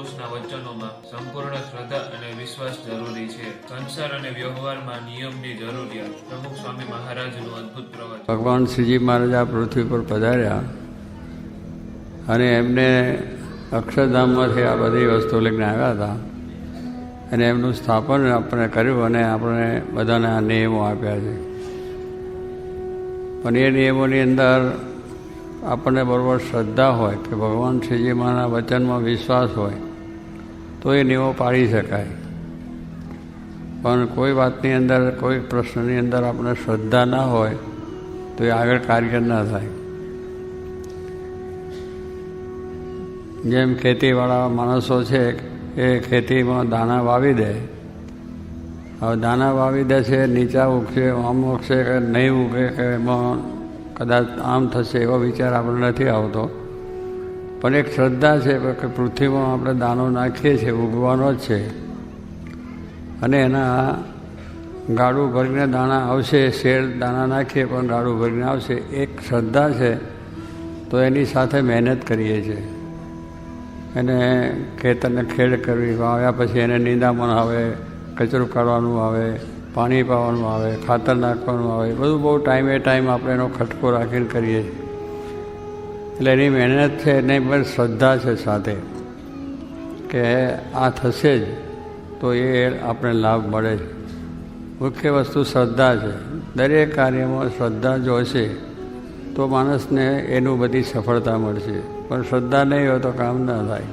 પુરુષના વચનોમાં સંપૂર્ણ શ્રદ્ધા અને વિશ્વાસ જરૂરી છે. સંસાર અને વ્યવહારમાં નિયમની જરૂરિયાત. પ્રમુખ સ્વામી મહારાજનું અદ્ભુત પ્રવચન. ભગવાન શ્રીજી મહારાજ આ પૃથ્વી પર પધાર્યા અને એમને અક્ષરધામમાંથી આ બધી વસ્તુ લઈને આવ્યા હતા અને એમનું સ્થાપન આપણે કર્યું અને આપણે બધાને આ નિયમો આપ્યા છે. પણ એ નિયમોની અંદર આપણને બરાબર શ્રદ્ધા હોય કે ભગવાન શ્રીજી મહારાજના વચનમાં વિશ્વાસ હોય તો એ નિયમો પાળી શકાય. પણ કોઈ વાતની અંદર, કોઈ પ્રશ્નની અંદર આપણે શ્રદ્ધા ના હોય તો એ આગળ કાર્ય ના થાય. જેમ ખેતીવાળા માણસો છે એ ખેતીમાં દાણા વાવી દે. હવે દાણા વાવી દે છે, નીચા ઉગશે, આમ ઉગશે કે નહીં ઉગે, કે એમાં કદાચ આમ થશે એવો વિચાર આપણે નથી આવતો. પણ એક શ્રદ્ધા છે કે પૃથ્વીમાં આપણે દાણો નાખીએ છીએ, ઉગવાનો જ છે અને એના ગાડું ભરીને દાણા આવશે. શેર દાણા નાખીએ પણ ગાડું ભરીને આવશે. એક શ્રદ્ધા છે. તો એની સાથે મહેનત કરીએ છીએ. એને ખેતરને ખેડ કરવી, વાવ્યા પછી એને નિંદામણ આવે, કચરું કાઢવાનું આવે, પાણી પાવાનું આવે, ખાતર નાખવાનું આવે, બધું બહુ ટાઈમ આપણે એનો ખટકો રાખીને કરીએ છીએ. એટલે એની મહેનત છે, એની પર શ્રદ્ધા છે સાથે કે આ થશે જ તો એ આપણે લાભ મળે છે. મુખ્ય વસ્તુ શ્રદ્ધા છે. દરેક કાર્યમાં શ્રદ્ધા જો હશે તો માણસને એનું બધી સફળતા મળશે. પણ શ્રદ્ધા નહીં હોય તો કામ ના થાય.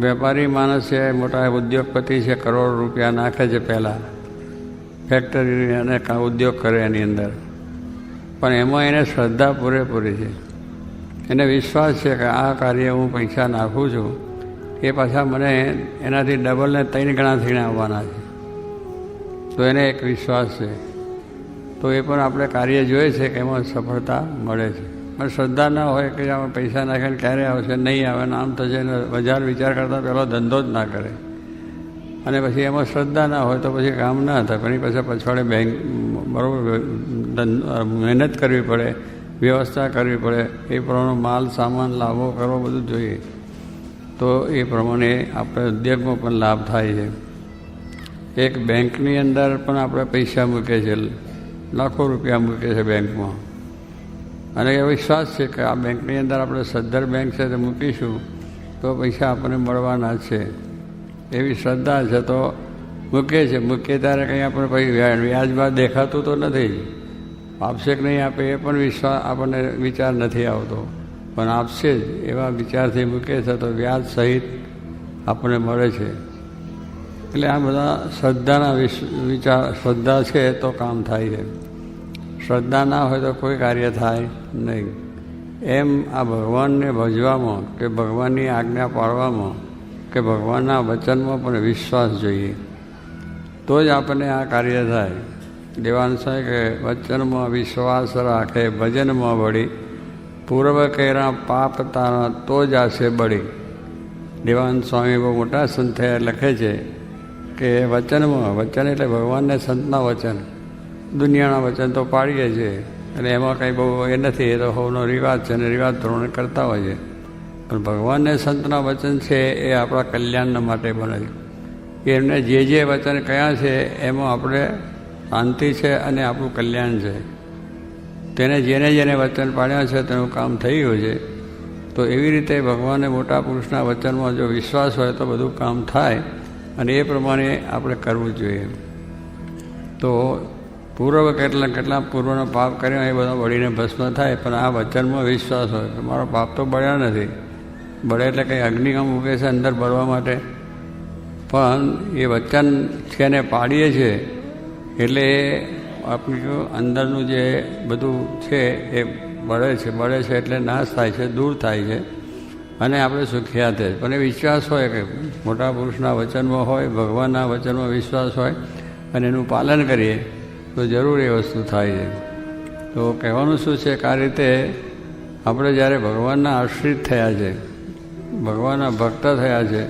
વેપારી માણસ છે, મોટા ઉદ્યોગપતિ છે, કરોડ રૂપિયા નાખે છે પહેલાં ફેક્ટરી અને ઉદ્યોગ કરે એની અંદર, પણ એમાં એને શ્રદ્ધા પૂરેપૂરી છે. એને વિશ્વાસ છે કે આ કાર્ય હું પૈસા નાખું છું એ પાછા મને એનાથી ડબલ ને 3 ગણા થઈને આવવાના છે. તો એને એક વિશ્વાસ છે. તો એ પણ આપણે કાર્ય જોઈએ છે કે એમાં સફળતા મળે છે. પણ શ્રદ્ધા ના હોય કે આમાં પૈસા નાખીને ક્યારે આવશે, નહીં આવે ને આમ થશે ને બજાર વિચાર કરતાં પહેલો ધંધો જ ના કરે અને પછી એમાં શ્રદ્ધા ના હોય તો પછી કામ ના થાય. પણ પછી પછવાડે બેંક બરાબર મહેનત કરવી પડે, વ્યવસ્થા કરવી પડે, એ પ્રમાણે માલ સામાન લાવવો કરવો બધું જોઈએ. તો એ પ્રમાણે આપણે ઉદ્યોગમાં પણ લાભ થાય છે. એક બેંકની અંદર પણ આપણે પૈસા મૂકીએ છીએ, લાખો રૂપિયા મૂકીએ છીએ બેંકમાં અને એ વિશ્વાસ છે કે આ બેંકની અંદર આપણે સદ્ધર બેંક છે તો મૂકીશું તો પૈસા આપણને મળવાના જ છે એવી શ્રદ્ધા છે. તો મૂકીએ ત્યારે કંઈ આપણે પછી વ્યાજ બાદ દેખાતું તો નથી. આપશે કે નહીં આપે એ પણ વિશ્વાસ આપણને વિચાર નથી આવતો, પણ આપશે જ એવા વિચારથી મૂકે છે તો વ્યાજ સહિત આપણને મળે છે. એટલે આ બધા શ્રદ્ધાના વિચાર, શ્રદ્ધા છે તો કામ થાય છે. શ્રદ્ધા ના હોય તો કોઈ કાર્ય થાય નહીં. એમ આ ભગવાનને ભજવામાં કે ભગવાનની આજ્ઞા પાળવામાં કે ભગવાનના વચનમાં પણ વિશ્વાસ જોઈએ તો જ આપણને આ કાર્ય થાય. દેવાંશ કે વચનમાં વિશ્વાસ રાખે ભજનમાં વળી, પૂર્વ કર્યા પાપ તારા તો જ આશે બળી. દેવાનંદ સ્વામી બહુ મોટા સંત થયા લખે છે કે વચનમાં, વચન એટલે ભગવાનને સંતના વચન, દુનિયાના વચન તો પાડીએ છીએ અને એમાં કંઈ બહુ એ નથી, એ તો સૌનો રિવાજ છે અને રિવાજ પ્રમાણે કરતા હોય છે. પણ ભગવાનને સંતના વચન છે એ આપણા કલ્યાણના માટે બને છે. એમને જે વચન કયા છે એમાં આપણે શાંતિ છે અને આપણું કલ્યાણ છે. તેને જેને વચન પાડ્યા છે તેનું કામ થઈ ગયું છે. તો એવી રીતે ભગવાનને મોટા પુરુષના વચનમાં જો વિશ્વાસ હોય તો બધું કામ થાય અને એ પ્રમાણે આપણે કરવું જોઈએ. તો કેટલા પૂર્વનો પાપ કર્યા એ બધા બળીને ભસ્મ થાય, પણ આ વચનમાં વિશ્વાસ હોય કે મારો પાપ તો બળ્યા નથી. બળે એટલે કંઈ અગ્નિકામ મૂકે છે અંદર બળવા માટે, પણ એ વચન છે ને પાડીએ છીએ એટલે એ આપણું અંદરનું જે બધું છે એ બળે છે એટલે નાશ થાય છે, દૂર થાય છે અને આપણે સુખ્યા થાય. પણ એ વિશ્વાસ હોય કે મોટા પુરુષના વચનમાં હોય, ભગવાનના વચનમાં વિશ્વાસ હોય અને એનું પાલન કરીએ તો જરૂર એ વસ્તુ થાય છે. તો કહેવાનું શું છે કે આ રીતે આપણે જ્યારે ભગવાનના આશ્રિત થયા છે, ભગવાનના ભક્ત થયા છે,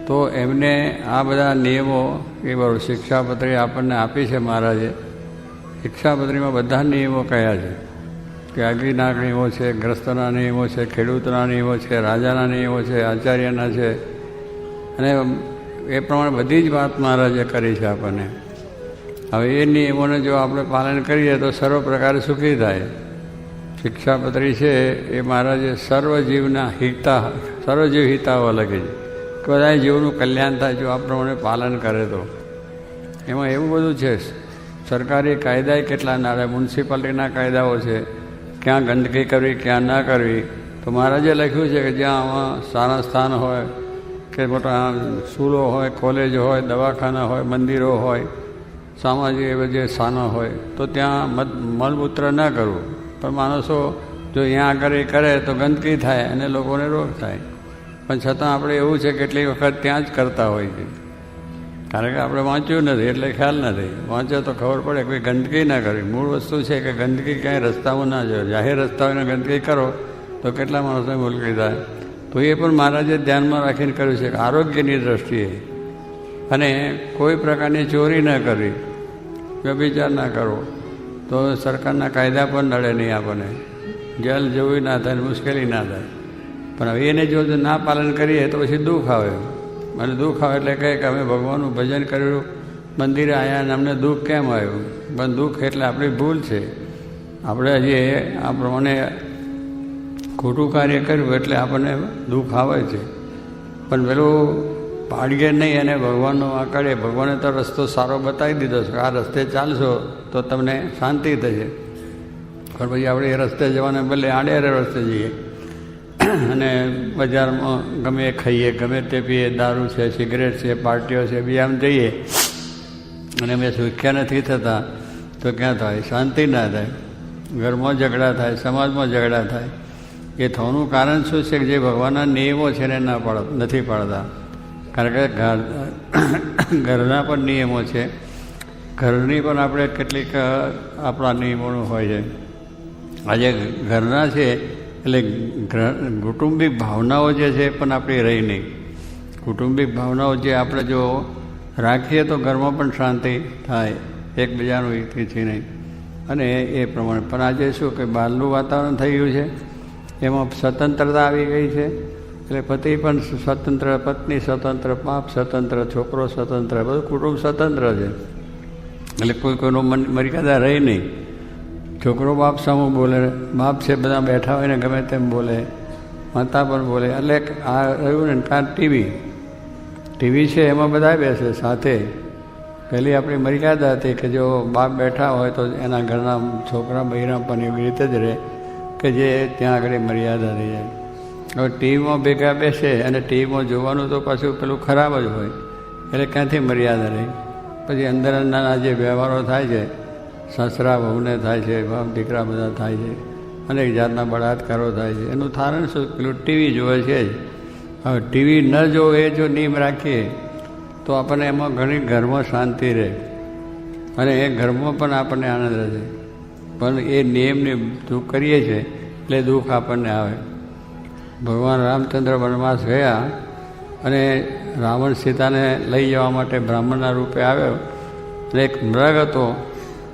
તો એમને આ બધા નિયમો એ બરાબર શિક્ષાપત્રી આપણને આપી છે મહારાજે. શિક્ષાપત્રીમાં બધા નિયમો કયા છે કે આજ્ઞાના નિયમો છે, ગ્રસ્તના નિયમો છે, ખેડૂતના નિયમો છે, રાજાના નિયમો છે, આચાર્યના છે, અને એ પ્રમાણે બધી જ વાત મહારાજે કરી છે આપણને. હવે એ નિયમોને જો આપણે પાલન કરીએ તો સર્વ પ્રકારે સુખી થાય. શિક્ષાપત્રી છે એ મહારાજે સર્વજીવના સર્વજીવ હિતાવો લખી છે કે બધા જીવનું કલ્યાણ થાય જો આ પ્રમાણે પાલન કરે તો. એમાં એવું બધું છે, સરકારી કાયદાએ કેટલા નાના, મ્યુનિસિપાલિટીના કાયદાઓ છે, ક્યાં ગંદકી કરવી ક્યાં ના કરવી. તો મહારાજે લખ્યું છે કે જ્યાં આમાં સારા સ્થાન હોય કે મોટા સ્કૂલો હોય, કોલેજ હોય, દવાખાના હોય, મંદિરો હોય, સામાજિક એવા જે સ્થાનો હોય તો ત્યાં મળમૂત્ર ન કરવું. પણ માણસો જો અહીંયા આગળ એ કરે તો ગંદકી થાય અને લોકોને રોગ થાય. પણ છતાં આપણે એવું છે કેટલીક વખત ત્યાં જ કરતા હોય છે, કારણ કે આપણે વાંચ્યું નથી એટલે ખ્યાલ નથી. વાંચે તો ખબર પડે કે ગંદકી ના કરવી. મૂળ વસ્તુ છે કે ગંદકી ક્યાંય રસ્તામાં ના જોઈએ. જાહેર રસ્તાઓને ગંદકી કરો તો કેટલા માણસોને મુશ્કેલી થાય. તો એ પણ મહારાજે ધ્યાનમાં રાખીને કર્યું છે કે આરોગ્યની દ્રષ્ટિએ, અને કોઈ પ્રકારની ચોરી ન કરવી, વ્યભિચાર ના કરવો, તો સરકારના કાયદા પણ નડે નહીં આપણને, જેલ જવું ના થાય, મુશ્કેલી ના થાય. પણ હવે એને જો ના પાલન કરીએ તો પછી દુઃખ આવે. અને દુઃખ આવે એટલે કહે કે અમે ભગવાનનું ભજન કર્યું, મંદિરે આવ્યા અને અમને દુઃખ કેમ આવ્યું? પણ દુઃખ એટલે આપણી ભૂલ છે. આપણે હજી આ પ્રમાણે ખોટું કાર્ય કર્યું એટલે આપણને દુઃખ આવે છે. પણ પેલું પાડીએ નહીં અને ભગવાનનો આકળે. ભગવાને તો રસ્તો સારો બતાવી દીધો છે, આ રસ્તે ચાલશો તો તમને શાંતિ થશે. પણ પછી આપણે એ રસ્તે જવાને બદલે આડે રસ્તે જઈએ અને બજારમાં ગમે ખાઈએ, ગમે તે પીએ, દારૂ છે, સિગરેટ છે, પાર્ટીઓ છે, બી આમ જઈએ અને અમે સુખ્યા નથી થતા તો ક્યાં થાય? શાંતિ ના થાય. ઘરમાં ઝઘડા થાય, સમાજમાં ઝઘડા થાય. એ થવાનું કારણ શું છે કે જે ભગવાનના નિયમો છે એને નથી પાડતા. કારણ કે ઘરના પણ નિયમો છે, ઘરની પણ આપણે કેટલીક આપણા નિયમોનું હોય છે. આજે ઘરના છે એટલે કૌટુંબિક ભાવનાઓ જે છે પણ આપણી રહી નહીં. કૌટુંબિક ભાવનાઓ જે આપણે જો રાખીએ તો ઘરમાં પણ શાંતિ થાય, એકબીજાનું હિતથી નહીં. અને એ પ્રમાણે પણ આજે શું કે બહારનું વાતાવરણ થઈ ગયું છે, એમાં સ્વતંત્રતા આવી ગઈ છે. એટલે પતિ પણ સ્વતંત્ર, પત્ની સ્વતંત્ર, બાપ સ્વતંત્ર, છોકરો સ્વતંત્ર, બધું કુટુંબ સ્વતંત્ર છે. એટલે કોઈનો મર્યાદા રહી નહીં. છોકરો બાપ સામું બોલે, બાપ છે બધા બેઠા હોય ને ગમે તેમ બોલે, માતા પણ બોલે. એટલે આ રહ્યું ને કાં ટીવી છે એમાં બધા બેસે સાથે. પહેલી આપણી મર્યાદા હતી કે જો બાપ બેઠા હોય તો એના ઘરના છોકરા બૈરા પણ એવી રીતે જ રહે કે જે ત્યાં આગળ મર્યાદા રહી જાય. હવે ટીવીમાં ભેગા બેસે અને ટીવીમાં જોવાનું તો પાછું પેલું ખરાબ જ હોય, એટલે ક્યાંથી મર્યાદા રહી? પછી અંદર અંદરના જે વ્યવહારો થાય છે, સસરા વહુને થાય છે, બાપ દીકરા બધા થાય છે, અનેક જાતના બળાત્કારો થાય છે. એનું કારણ શું? પેલું ટીવી જોવે છે જ. હવે ટીવી ન જોવે એ જો નિયમ રાખીએ તો આપણને એમાં ઘણી ઘરમાં શાંતિ રહે અને એ ઘરમાં પણ આપણને આનંદ રહે. પણ એ નિયમને દુઃખ કરીએ છીએ એટલે દુઃખ આપણને આવે. ભગવાન રામચંદ્ર વનવાસ ગયા અને રાવણ સીતાને લઈ જવા માટે બ્રાહ્મણના રૂપે આવ્યો. અને એક મૃગ હતો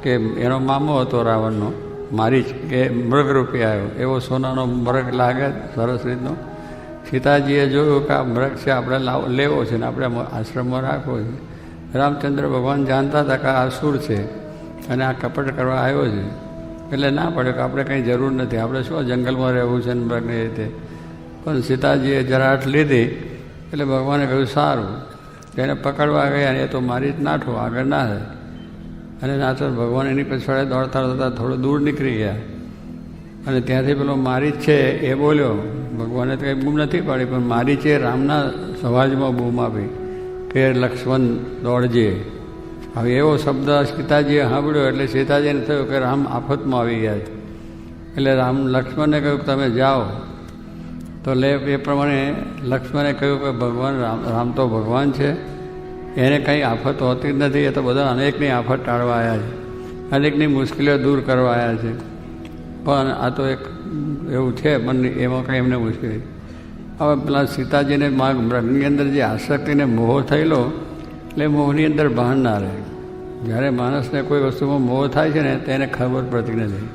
કે એનો મામો હતો રાવણનો, મારીચ, કે મૃગરૂપે આવ્યો. એવો સોનાનો મૃગ લાગે સરસ રીતનો. સીતાજીએ જોયું કે આ મૃગ છે, આપણે લેવો છે ને આપણે આશ્રમમાં રાખવો છે. રામચંદ્ર ભગવાન જાણતા હતા કે આ અસુર છે અને આ કપટ કરવા આવ્યો છે, એટલે ના પડે કે આપણે કંઈ જરૂર નથી, આપણે શું જંગલમાં રહેવું છે ને મૃગને રીતે. પણ સીતાજીએ જરાટ લીધી એટલે ભગવાને કહ્યું સારું. એને પકડવા ગયા અને એ તો મારી જ નાઠો, આગળ ના થાય. અને નાચો ભગવાન એની પછાડે દોડતા દોડતા થોડું દૂર નીકળી ગયા. અને ત્યાંથી પેલો મારી છે એ બોલ્યો. ભગવાને તો કંઈ બૂમ નથી પાડી, પણ મારી છે રામના સમાજમાં બૂમ આપી કે લક્ષ્મણ દોડજે. હવે એવો શબ્દ સીતાજીએ સાંભળ્યો એટલે સીતાજીને થયું કે રામ આફતમાં આવી ગયા છે. એટલે લક્ષ્મણને કહ્યું કે તમે જાઓ. તો એ પ્રમાણે લક્ષ્મણે કહ્યું કે ભગવાન રામ તો ભગવાન છે, એને કંઈ આફત હોતી જ નથી. એ તો બધા અનેકની આફત ટાળવા આવ્યા છે, અનેકની મુશ્કેલીઓ દૂર કરવા આવ્યા છે. પણ આ તો એક એવું છે, પણ એમાં કંઈ એમને મુશ્કેલી. હવે પેલા સીતાજીને મૃગની અંદર જે આસક્તિને મોહ થયેલો, એટલે મોહની અંદર ભાન ના રહે. જ્યારે માણસને કોઈ વસ્તુમાં મોહ થાય છે ને તો એને ખબર પડતી નથી.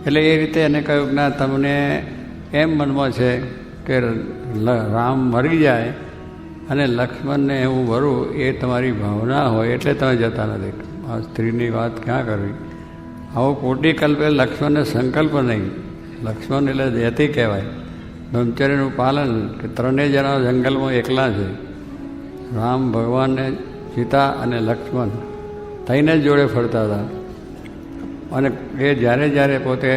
એટલે એ રીતે એને કહ્યું કે ના, તમને એમ મનમાં છે કે રામ મરી જાય અને લક્ષ્મણને હું વરું એ તમારી ભાવના હોય એટલે તમે જતા નથી. આ સ્ત્રીની વાત ક્યાં કરવી? આવો કોટી કલ્પે લક્ષ્મણને સંકલ્પ નહીં. લક્ષ્મણ એટલે યતિ કહેવાય. બ્રહ્મચર્યનું પાલન કે ત્રણેય જણા જંગલમાં એકલા છે. રામ ભગવાનને સીતા અને લક્ષ્મણ થઈને જ જોડે ફરતા હતા. અને એ જ્યારે પોતે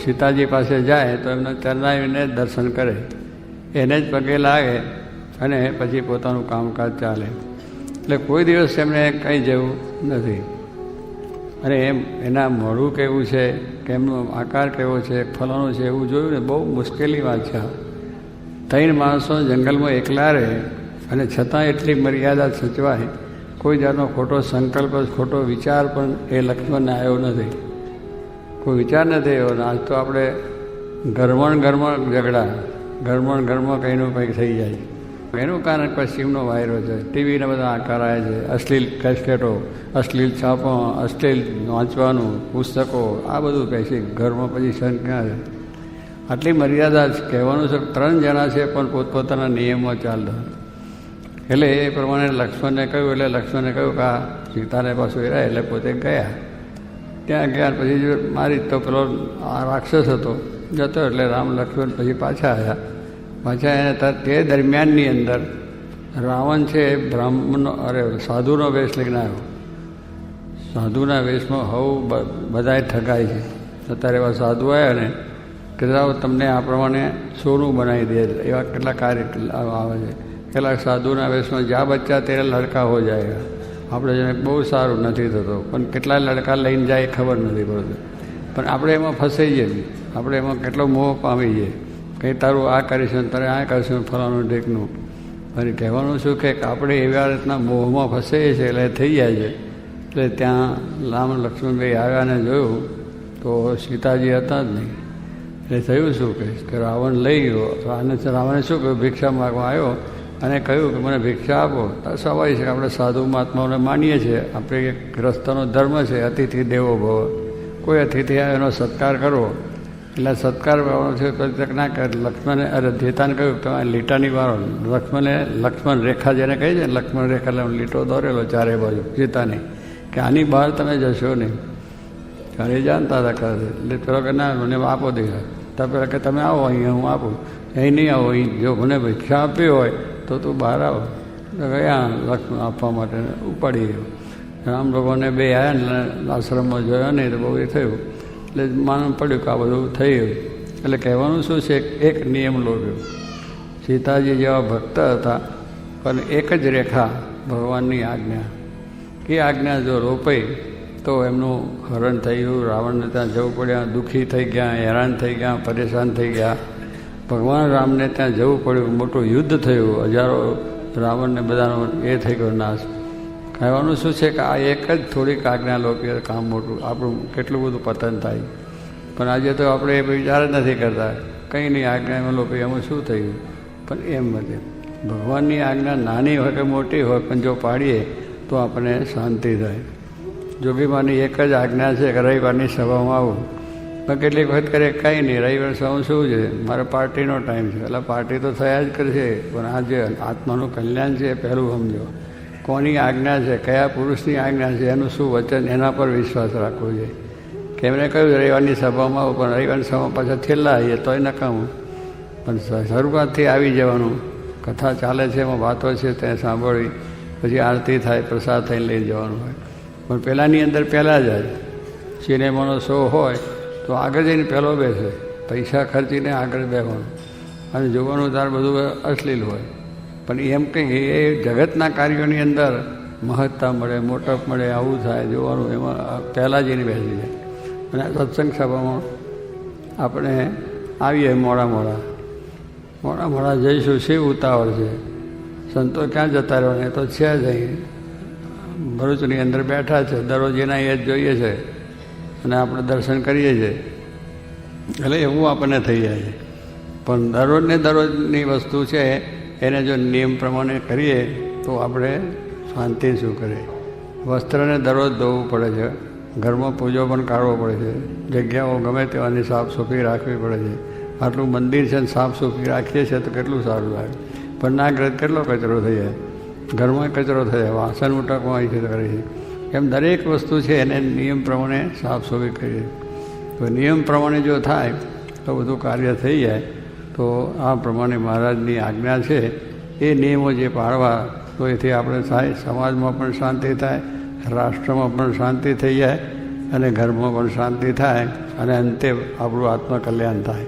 સીતાજી પાસે જાય તો એમને ચરણાવીને દર્શન કરે, એને જ પગે લાગે અને પછી પોતાનું કામકાજ ચાલે. એટલે કોઈ દિવસ એમને કંઈ જેવું નથી. અને એના મોઢું કેવું છે, કે એમનો આકાર કેવો છે, ફલાણું છે, એવું જોયું ને બહુ મુશ્કેલી વાત છે. ત્રણ માણસો જંગલમાં એકલા રહે અને છતાં એટલી મર્યાદા સચવાય. કોઈ જાતનો ખોટો સંકલ્પ, ખોટો વિચાર પણ એ લક્ષ્મણને આવ્યો નથી. કોઈ વિચાર નથી આવ્યો. આજ તો આપણે ઘરમાં ઝઘડા, ઘરમાં કંઈનું કંઈક થઈ જાય. એનું કારણ પશ્ચિમનો વાયરો છે. ટીવીના બધા આકાર આવે છે, અશ્લીલ કેસેટો, અશ્લીલ છાપો, અશ્લીલ વાંચવાનું, પુસ્તકો, આ બધું કહે છે. ઘરમાં પછી સંખ્યા છે. આટલી મર્યાદા જ કહેવાનું છે. ત્રણ જણા છે પણ પોતપોતાના નિયમો ચાલતા. એટલે એ પ્રમાણે લક્ષ્મણને કહ્યું. એટલે લક્ષ્મણે કહ્યું કે આ સીતાને પાછું રહ્યા. એટલે પોતે ગયા. ત્યાં ગયા પછી મારી તો પેલો આ રાક્ષસ હતો જતો. એટલે રામ લક્ષ્મણ પછી પાછા આવ્યા. તે દરમિયાનની અંદર રાવણ છે એ બ્રાહ્મણનો સાધુનો વેશ લઈને આવ્યો. સાધુના વેશમાં બધાએ ઠગાય છે. અત્યારે એવા સાધુ આવ્યા ને કે જાઓ તમને આ પ્રમાણે સોનું બનાવી દે, એવા કેટલા કાર્ય આવે છે. કેટલાક સાધુના વેશમાં જ્યાં બચ્ચા તેરા લડકા હો જાય. આપણે જેને બહુ સારું નથી થતો, પણ કેટલા લડકા લઈને જાય ખબર નથી પડતી. પણ આપણે એમાં ફસાઈ જઈએ. આપણે એમાં કેટલો મોહ પામી જઈએ. કંઈ તારું આ કરીશું, તારે આ કરીશું, ફલાણું ઢેકનું. અને કહેવાનું શું કે આપણે એવા રીતના મોહમાં ફસાઈએ છીએ એટલે થઈ જાય છે. એટલે ત્યાં રામ લક્ષ્મણભાઈ આવ્યા ને જોયું તો સીતાજી હતા જ નહીં. એટલે થયું શું કે રાવણ લઈ ગયો. રાવણે શું કહ્યું? ભિક્ષા માગવા આવ્યો અને કહ્યું કે મને ભિક્ષા આપો. તો સ્વાભાવિક છે કે આપણે સાધુ મહાત્માઓને માનીએ છીએ. આપણે એક ગ્રસ્તનો ધર્મ છે, અતિથિ દેવો ભવ. કોઈ અતિથિ આવે એનો સત્કાર કરવો. એટલે સત્કાર કરવાનો છે. ના કરે. લક્ષ્મણે સીતાને કહ્યું કે લીટાની વાળો. લક્ષ્મણ રેખા જેને કહી છે ને, લક્ષ્મણ રેખા એટલે લીટો દોરેલો ચારે બાજુ સીતાની, કે આની બહાર તમે જશો નહીં. ત્યારે જાણતા હતા કરે. એટલે પેલો કે ના મને આપો દીધા. તો પેલા કે તમે આવો અહીંયા, હું આપું. અહીં નહીં આવો. અહીં જો મને ભિક્ષા આપી હોય તો તું બહાર આવો. તો ગયા લક્ષ્મણ આપવા માટે ઉપાડી ગયો. રામ ભગવાનને બે આવ્યા ને આશ્રમમાં જોયા નહીં તો બહુ એ થયું. એટલે માનવું પડ્યું કે આ બધું થઈ ગયું. એટલે કહેવાનું શું છે? એક નિયમ લોપ્યો. સીતાજી જેવા ભક્ત હતા પણ એક જ રેખા ભગવાનની આજ્ઞા. એ આજ્ઞા જો રોપાઈ તો એમનું હરણ થઈ ગયું. રાવણને ત્યાં જવું પડ્યા, દુઃખી થઈ ગયા, હેરાન થઈ ગયા, પરેશાન થઈ ગયા. ભગવાન રામને ત્યાં જવું પડ્યું. મોટું યુદ્ધ થયું. હજારો રાવણને બધાનો એ થઈ ગયો નાશ. કહેવાનું શું છે કે આ એક જ થોડીક આજ્ઞા લોપી કામ મોટું આપણું કેટલું બધું પતન થાય. પણ આજે તો આપણે એ વિચાર જ નથી કરતા. કંઈ નહીં, આજ્ઞામાં લોપી એમાં શું થયું? પણ એમ બધે ભગવાનની આજ્ઞા નાની હોય કે મોટી હોય, પણ જો પાડીએ તો આપણને શાંતિ થાય. જોગીમાની એક જ આજ્ઞા છે કે રવિવારની સભામાં આવું. પણ કેટલીક વખત કરે કંઈ નહીં, રવિવાર સભામાં શું છે, મારે પાર્ટીનો ટાઈમ છે. એટલે પાર્ટી તો થયા જ કરશે, પણ આ જે આત્માનું કલ્યાણ છે એ પહેલું સમજો. કોની આજ્ઞા છે, કયા પુરુષની આજ્ઞા છે, એનું શું વચન, એના પર વિશ્વાસ રાખવો જોઈએ. કે એમણે કહ્યું રવિવારની સભામાં આવું, પણ રવિવારની સભામાં પાછા છેલ્લા આવીએ તોય નકામું. પણ શરૂઆતથી આવી જવાનું. કથા ચાલે છે, એમાં વાતો છે ત્યાં સાંભળવી, પછી આરતી થાય, પ્રસાદ થઈને લઈ જવાનું હોય. પણ પહેલાંની અંદર પહેલાં જાય. સિનેમાનો શો હોય તો આગળ જઈને પહેલો બેસે, પૈસા ખર્ચીને આગળ બેસવાનું અને જોવાનું તાર બધું અશ્લીલ હોય. પણ એમ કંઈ એ જગતના કાર્યોની અંદર મહત્તા મળે, મોટપ મળે, આવું થાય જોવાનું. એમાં પહેલાં જઈને બેસી જાય. અને સત્સંગ સભામાં આપણે આવીએ મોડા જઈશું, શિવ ઉતાવળ છે, સંતો ક્યાં જતા રહેવાના? તો છે જ અહીં ભરૂચની અંદર બેઠા છે, દરરોજ એના એ જ જોઈએ છે અને આપણે દર્શન કરીએ છીએ. એટલે એવું આપણને થઈ જાય છે. પણ દરરોજની વસ્તુ છે એને જો નિયમ પ્રમાણે કરીએ તો આપણે શાંતિ શું કરે. વસ્ત્રને દરરોજ ધોવું પડે છે, ઘરમાં પૂજો પણ કાઢવો પડે છે, જગ્યાઓ ગમે તેવાની સાફ સફાઈ રાખવી પડે છે. આટલું મંદિર છે ને સાફ સફાઈ રાખીએ છીએ તો કેટલું સારું લાગે. પણ ના કરે કેટલો કચરો થઈ જાય, ઘરમાં કચરો થઈ જાય, વાસણ ઉટકમાં આવી છે કરે છે. એમ દરેક વસ્તુ છે એને નિયમ પ્રમાણે સાફ સફાઈ કરીએ. તો નિયમ પ્રમાણે જો થાય તો બધું કાર્ય થઈ જાય. તો આ પ્રમાણે મહારાજની આજ્ઞા છે એ નિયમો જે પાળવા, તો એથી આપણે થાય, સમાજમાં પણ શાંતિ થાય, રાષ્ટ્રમાં પણ શાંતિ થઈ જાય, અને ઘરમાં પણ શાંતિ થાય, અને અંતે આપણું આત્મકલ્યાણ થાય.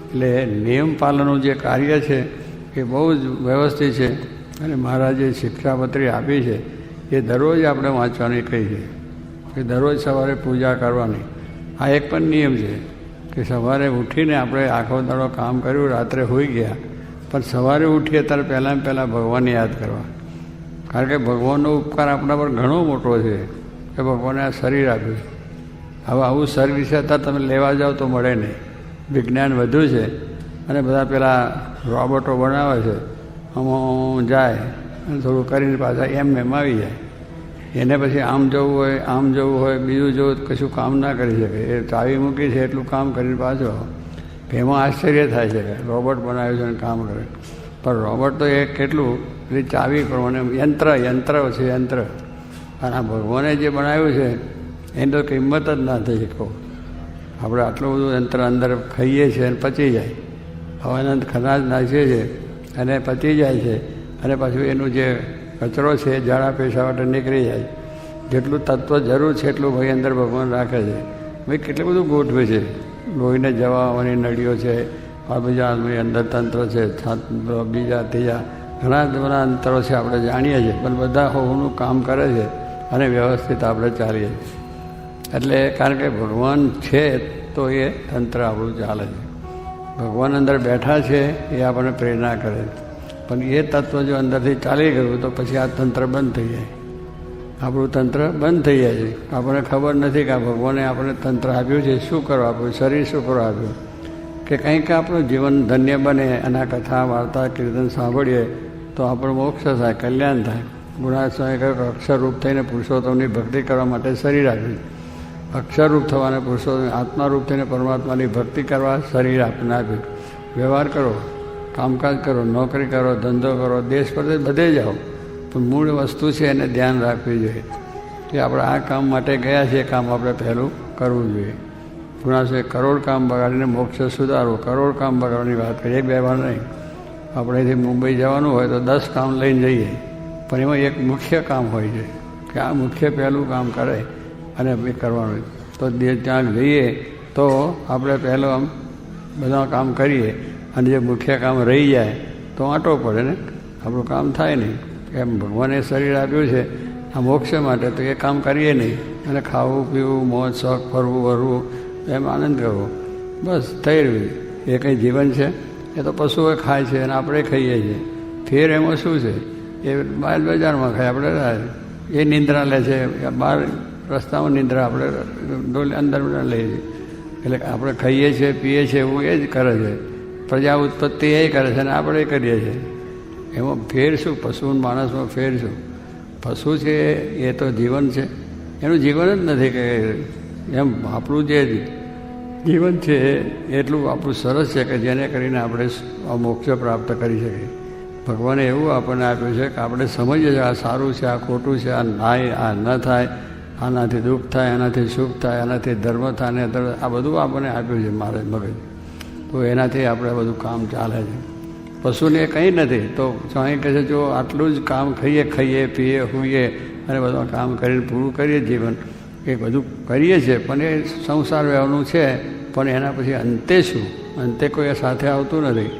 એટલે નિયમ પાલનનું જે કાર્ય છે એ બહુ જ વ્યવસ્થિત છે. અને મહારાજે શિક્ષાપત્રી આપી છે એ દરરોજ આપણે વાંચવાની કહી છે કે દરરોજ સવારે પૂજા કરવાની. આ એક પણ નિયમ છે કે સવારે ઉઠીને આપણે આખો દાડો કામ કર્યું, રાત્રે સૂઈ ગયા, પણ સવારે ઉઠીએ ત્યારે પહેલાં ભગવાનને યાદ કરવા. કારણ કે ભગવાનનો ઉપકાર આપણા પર ઘણો મોટો છે કે ભગવાને આ શરીર આપ્યું. હવે આવું શરીર છે અત્યારે તમે લેવા જાઓ તો મળે નહીં. વિજ્ઞાન વધુ છે અને બધા પેલા રોબોટો બનાવે છે, આમાં જાય અને થોડું કરીને પાછા એમ આવી જાય. એને પછી આમ જવું હોય, બીજું જવું, કશું કામ ના કરી શકે. એ ચાવી મૂકી છે એટલું કામ કરીને પાછો. એમાં આશ્ચર્ય થાય છે કે રોબોટ બનાવ્યું છે અને કામ કરે. પણ રોબોટ તો એ કેટલું પેલી ચાવી પ્રમાણે યંત્ર છે યંત્ર. અને આ ભગવાને જે બનાવ્યું છે એની તો કિંમત જ ના થઈ શકો. આપણે આટલું બધું યંત્ર અંદર ખાઈએ છીએ અને પચી જાય. હવાના ખનાજ નાખીએ છીએ અને પચી જાય છે, અને પાછું એનું જે કચરો છે ઝાડા પેશા માટે નીકળી જાય. જેટલું તત્વ જરૂર છે એટલું ભાઈ અંદર ભગવાન રાખે છે. ભાઈ કેટલું બધું ગોઠવે છે. લોહીને જવા આવવાની નળીઓ છે, આ બીજા અંદર તંત્ર છે, બીજા ત્રીજા ઘણા બધા અંતરો છે આપણે જાણીએ છીએ, પણ બધા હોવાનું કામ કરે છે અને વ્યવસ્થિત આપણે ચાલીએ. એટલે કારણ કે ભગવાન છે તો એ તંત્ર આપણું ચાલે છે. ભગવાન અંદર બેઠા છે એ આપણને પ્રેરણા કરે. પણ એ તત્વ જો અંદરથી ચાલી ગયું તો પછી આ તંત્ર બંધ થઈ જાય. આપણું તંત્ર બંધ થઈ જાય છે. આપણને ખબર નથી કે આ ભગવાને આપણને તંત્ર આપ્યું છે, શું કરવા આપ્યું, શરીર શું કરવા આપ્યું, કે કંઈક આપણું જીવન ધન્ય બને. અને આ કથા વાર્તા કીર્તન સાંભળીએ તો આપણું મોક્ષ થાય, કલ્યાણ થાય. ગુણાત સ્વામી કહ્યું કે અક્ષરરૂપ થઈને પુરુષોત્તમની ભક્તિ કરવા માટે શરીર આપ્યું. અક્ષરરૂપ થવાને પુરુષોત્તમ આત્મારૂપ થઈને પરમાત્માની ભક્તિ કરવા શરીર આપણને આપ્યું. વ્યવહાર કરો, કામકાજ કરો, નોકરી કરો, ધંધો કરો, દેશ પરદેશ બધે જાઓ, પણ મૂળ વસ્તુ છે એને ધ્યાન રાખવી જોઈએ કે આપણે આ કામ માટે ગયા છીએ, કામ આપણે પહેલું કરવું જોઈએ. ગુણાશે કરોડ કામ બગાડીને મોક્ષ સુધારવું. કરોડ કામ બગાડવાની વાત કરીએ, 2 વાર નહીં. આપણે અહીંથી મુંબઈ જવાનું હોય તો 10 કામ લઈને જઈએ, પણ એમાં એક મુખ્ય કામ હોય છે કે આ મુખ્ય પહેલું કામ કરે અને એ કરવાનું. તો ત્યાં જઈએ તો આપણે પહેલું આમ બધા કામ કરીએ, અને જે મુખ્ય કામ રહી જાય તો આંટો પડે ને, આપણું કામ થાય નહીં. એમ ભગવાને શરીર આપ્યું છે આ મોક્ષ માટે, તો એ કામ કરીએ નહીં. અને ખાવું પીવું, મોજ શોખ, ફરવું વરવું, એમ આનંદ કરવો, બસ થઈ રહ્યું. એ કંઈ જીવન છે? એ તો પશુઓ ખાય છે અને આપણે ખાઈએ છીએ. ફેર એમાં શું છે? એ બહાર બજારમાં ખાય, આપણે એ નિંદ્રા લે છે, બહાર રસ્તામાં નિંદ્રા આપણે અંદર લઈએ છીએ. એટલે આપણે ખાઈએ છીએ, પીએ છીએ, એવું એ જ કરે છે. પ્રજા ઉત્પત્તિ એ કરે છે અને આપણે કરીએ છીએ. એમાં ફેર શું? પશુ માણસમાં ફેર શું? પશુ છે એ તો જીવન છે, એનું જીવન જ નથી કે એમ. આપણું જે જીવન છે એટલું આપણું સરસ છે કે જેને કરીને આપણે મોક્ષ પ્રાપ્ત કરી શકીએ. ભગવાને એવું આપણને આપ્યું છે કે આપણે સમજીએ છીએ આ સારું છે, આ ખોટું છે, આ થાય, આ ન થાય, આનાથી દુઃખ થાય, આનાથી સુખ થાય, આનાથી ધર્મ થાય, ને આ બધું આપણને આપ્યું છે મારે મગજ. તો એનાથી આપણે બધું કામ ચાલે છે. પશુને કંઈ નથી. તો સ્વામી કહે છે જો આટલું જ કામ ખાઈએ પીએ સૂઈએ અને બધું કામ કરીને પૂરું કરીએ જીવન, એ બધું કરીએ છીએ, પણ એ સંસાર વ્યવહારનું છે. પણ એના પછી અંતે શું? અંતે કોઈ સાથે આવતું નથી.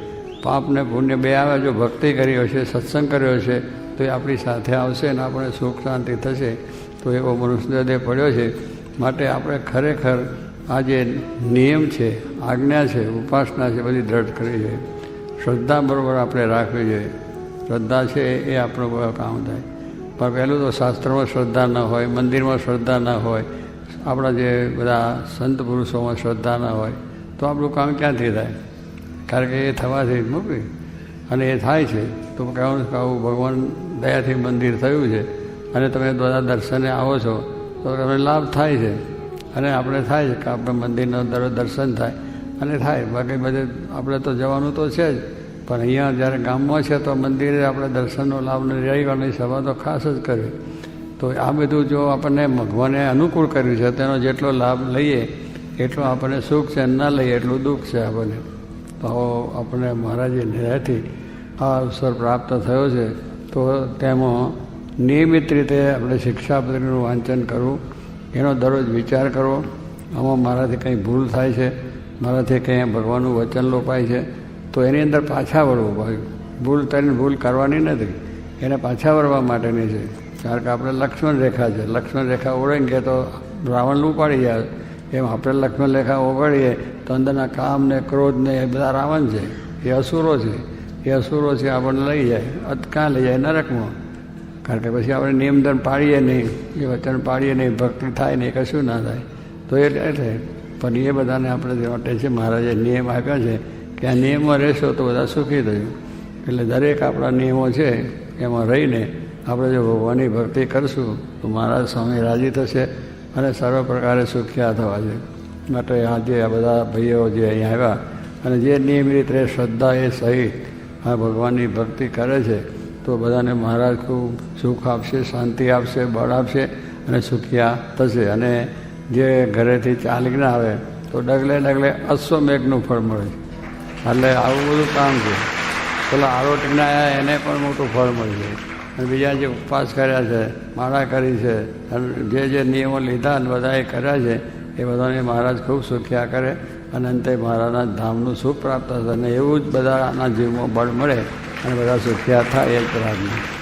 પાપ ને પુણ્ય બે આવે. જો ભક્તિ કરી હશે, સત્સંગ કર્યો છે, તો એ આપણી સાથે આવશે અને આપણે સુખ શાંતિ થશે. તો એવો મનુષ્ય દેહ પડ્યો છે. માટે આપણે ખરેખર આ જે નિયમ છે, આજ્ઞા છે, ઉપાસના છે, બધી દ્રઢ કરવી જોઈએ. શ્રદ્ધા બરાબર આપણે રાખવી જોઈએ. શ્રદ્ધા છે એ આપણું કામ થાય. પણ પહેલું તો શાસ્ત્રમાં શ્રદ્ધા ન હોય, મંદિરમાં શ્રદ્ધા ન હોય, આપણા જે બધા સંત પુરુષોમાં શ્રદ્ધા ન હોય, તો આપણું કામ ક્યાંથી થાય? કારણ કે એ થવાથી મૂકી અને એ થાય છે. તો કહેવાનું કે આવું ભગવાન દયાથી મંદિર થયું છે અને તમે બધા દર્શને આવો છો તો તમને લાભ થાય છે. અને આપણે થાય છે કે આપણે મંદિરનો દરરોજ દર્શન થાય અને થાય. બાકી બધે આપણે તો જવાનું તો છે જ, પણ અહીંયા જ્યારે ગામમાં છે તો મંદિરે આપણે દર્શનનો લાભ રવિવારની સભા તો ખાસ જ કરવી. તો આ બધું જો આપણને ભગવાને અનુકૂળ કર્યું છે તેનો જેટલો લાભ લઈએ એટલું આપણને સુખ છે, ન લઈએ એટલું દુઃખ છે આપણને. તો આપણને મહારાજે નિરાયથી આ અવસર પ્રાપ્ત થયો છે. તો તેમાં નિયમિત રીતે આપણે શિક્ષાપત્રીનું વાંચન કરવું, એનો દરરોજ વિચાર કરવો. આમાં મારાથી કંઈ ભૂલ થાય છે, મારાથી કંઈ ભગવાનનું વચન લોપાય છે, તો એની અંદર પાછા વળવું. ભાઈ ભૂલ કરીને ભૂલ કરવાની નથી, એને પાછા વળવા માટેની છે. કારણ કે આપણે લક્ષ્મણ રેખા છે, લક્ષ્મણ રેખા ઓળંગીએ તો રાવણ ઉપાડી જાય. એમ આપણે લક્ષ્મણ રેખા ઓગળીએ તો અંદરના કામ ને ક્રોધ ને એ બધા રાવણ છે, એ અસુરો છે. એ અસુરો છે આપણને લઈ જાય, ક્યાં લઈ જાય? નરકમાં. કારણ કે પછી આપણે નિયમ ધર્મ પાડીએ નહીં, એ વચન પાડીએ નહીં, ભક્તિ થાય નહીં, કશું ના થાય. તો એટલે પણ એ બધાને આપણે જે માટે છે મહારાજે નિયમ આપ્યા છે કે આ નિયમમાં રહેશો તો બધા સુખી થયું. એટલે દરેક આપણા નિયમો છે એમાં રહીને આપણે જો ભગવાનની ભક્તિ કરશું તો મહારાજ સ્વામી રાજી થશે અને સર્વ પ્રકારે સુખ્યા થવા છે. માટે આજે આ બધા ભાઈઓ જે અહીંયા આવ્યા અને જે નિયમિત રીતે શ્રદ્ધા એ સહિત આ ભગવાનની ભક્તિ કરે છે તો બધાને મહારાજ ખૂબ સુખ આપશે, શાંતિ આપશે, બળ આપશે અને સુખિયા થશે. અને જે ઘરેથી ચાલીને આવે તો ડગલે ડગલે અશ્વમેઘનું ફળ મળે છે. એટલે આવું બધું કામ છે. પેલા આરોટીને આવ્યા એને પણ મોટું ફળ મળી જાય. અને બીજા જે ઉપવાસ કર્યા છે, માળા કરી છે, અને જે નિયમો લીધા અને બધાએ કર્યા છે એ બધાને મહારાજ ખૂબ સુખ્યા કરે અને અંતે મહારાજના ધામનું સુખ પ્રાપ્ત થશે. અને એવું જ બધાના જીવમાં બળ મળે અને બધા સુખ્યા થાય એ જ પ્રાર્થના.